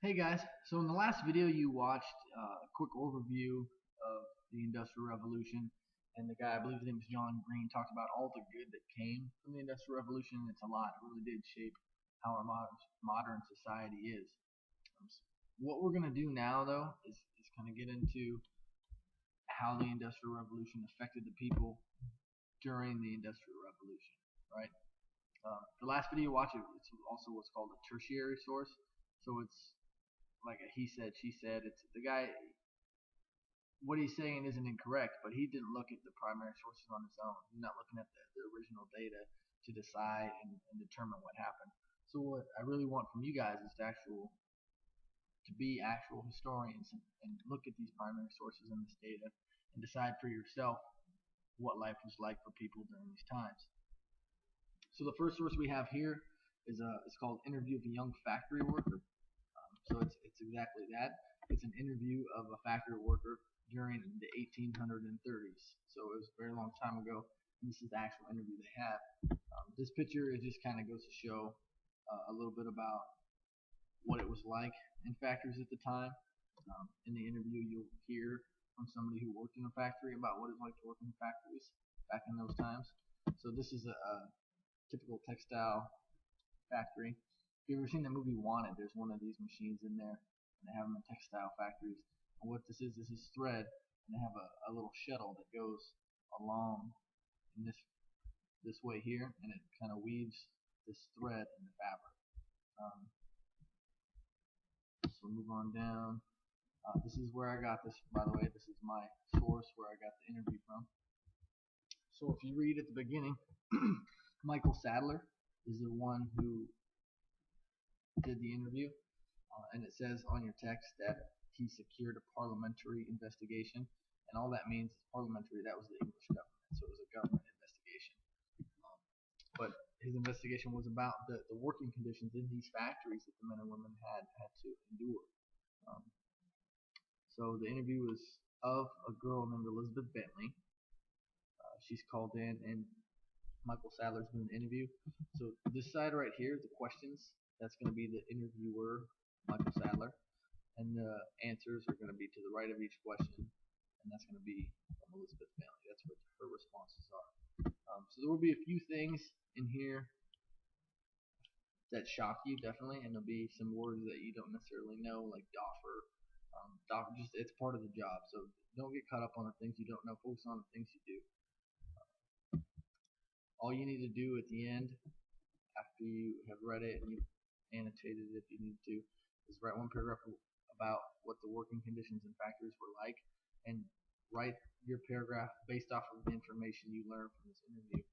Hey guys, so in the last video you watched a quick overview of the Industrial Revolution, and the guy, I believe his name is John Green, talked about all the good that came from the Industrial Revolution. It's a lot. It really did shape how our modern society is. What we're going to do now, though, is kind of get into how the Industrial Revolution affected the people during the Industrial Revolution, right? The last video you watched, it's also what's called a tertiary source. So it's like a he said, she said. It's the guy. What he's saying isn't incorrect, but he didn't look at the primary sources on his own. He's not looking at the original data to decide and determine what happened. So what I really want from you guys is to be actual historians and look at these primary sources in this data and decide for yourself what life was like for people during these times. So the first source we have here is it's called Interview of a Young Factory Worker. So it's exactly that. It's an interview of a factory worker during the 1830s. So it was a very long time ago. And this is the actual interview they had. This picture, it just kind of goes to show a little bit about what it was like in factories at the time. In the interview, you'll hear from somebody who worked in a factory about what it's like to work in factories back in those times. So this is a typical textile factory. If you've ever seen the movie Wanted, there's one of these machines in there, and they have them in textile factories. And what this is thread, and they have a little shuttle that goes along in this way here, and it kind of weaves this thread in the fabric. So move on down. This is where I got this, by the way. This is my source where I got the interview from. So if you read at the beginning, Michael Sadler is the one who did the interview, and it says on your text that he secured a parliamentary investigation, and all that means is parliamentary. That was the English government, so it was a government investigation. But his investigation was about the working conditions in these factories that the men and women had to endure. So the interview was of a girl named Elizabeth Bentley. She's called in, and Michael Sadler's doing the interview. So this side right here, the questions, that's going to be the interviewer, Michael Sadler, and the answers are going to be to the right of each question, and that's going to be from Elizabeth Bentley. That's what her responses are. So there will be a few things in here that shock you, definitely, and there'll be some words that you don't necessarily know, like doffer. Doffer, just it's part of the job, so don't get caught up on the things you don't know. Focus on the things you do. All you need to do at the end, after you have read it and you've annotated it if you need to, is write one paragraph about what the working conditions in factories were like, and write your paragraph based off of the information you learned from this interview.